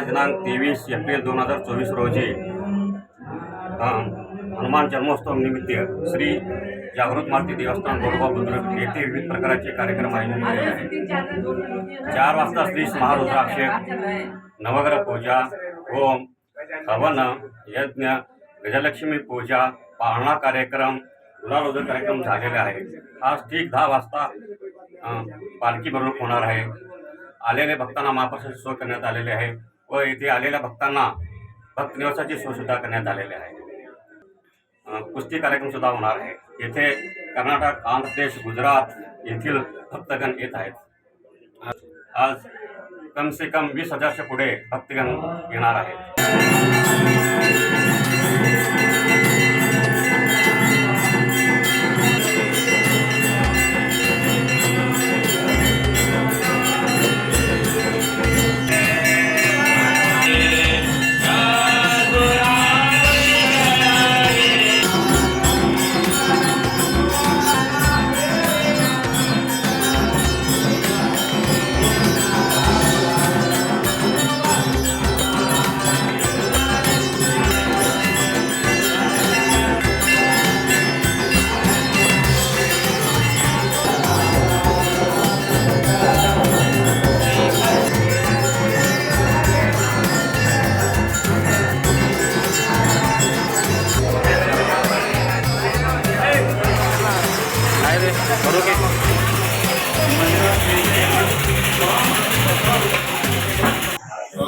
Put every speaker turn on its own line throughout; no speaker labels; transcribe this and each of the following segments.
आज दिनांक 23 एप्रिल 2024 रोजी हनुमान जन्मोत्सव निमित्त श्री जागृत मारुती देवस्थान गोरबा बुद्रुक येथे विविध प्रकारचे कार्यक्रम आयोजित केले आहेत। 4 वाजता श्री महारुद्राभिषेक, नवग्रह पूजा, होम, हवन, यज्ञ, गजलक्ष्मी पूजा, पाळणा कार्यक्रम, गुलालोदर कार्यक्रम झालेले आहे। आज ठीक 10 वाजता पालखी मिरवणूक होणार आहे। आलेल्या भक्तांना महाप्रसादाची सोय करण्यात आलेली आहे व येथे आलेल्या भक्तांना भक्तनिवासाची सोय सुद्धा करण्यात आलेली आहे। कुस्ती कार्यक्रम सुद्धा होणार आहे। येथे कर्नाटक, आंध्र प्रदेश, गुजरात येथील भक्तगण येत आहेत। आज कम से कम 20,000च्या पुढे भक्तगण येणार आहेत।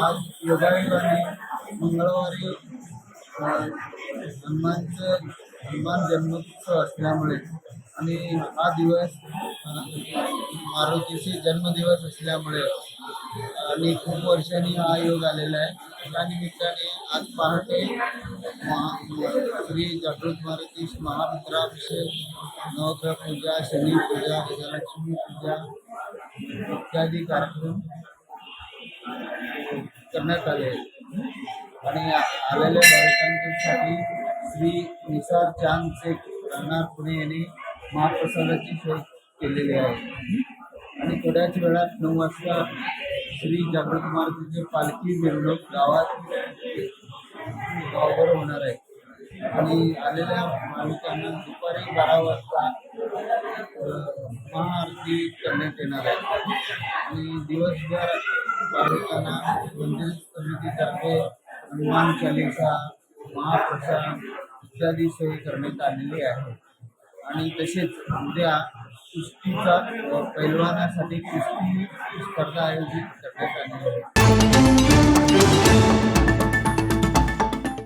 आज योगायोगाने मंगळवारी हनुमान जन्मोत्सव असल्यामुळे आणि हा दिवस मारुतीचे जन्मदिवस असल्यामुळे आणि खूप वर्षांनी हा योग आलेला आहे। त्या निमित्ताने आज पहाटे श्री जागृत मारुती महारुद्राभिषेक, नवग्रह पूजा, शनी पूजा, गजलक्ष्मी पूजा इत्यादी कार्यक्रम करण्यात आले आणि आलेल्या भाविकांसाठी श्री निसार चांद शेख राहणार पुणे यांनी महाप्रसादाची सोय केलेली आहे। आणि थोड्याच वेळात 9 वाजता श्री जागृत मारुतीची पालखी मिरवणूक गावावर होणार आहे आणि आलेल्या भाविकांना दुपारी 12 वाजता महाआरती करण्यात येणार आहे आणि दिवसभर भाविकांना मंदिर समितीतर्फे हनुमान चालीसा, महाप्रसाद इत्यादी सोय करण्यात आलेली आहे। आणि तसेच उद्या कुस्तीचा पैलवानासाठी कुस्ती स्पर्धा आयोजित करण्यात आली आहे।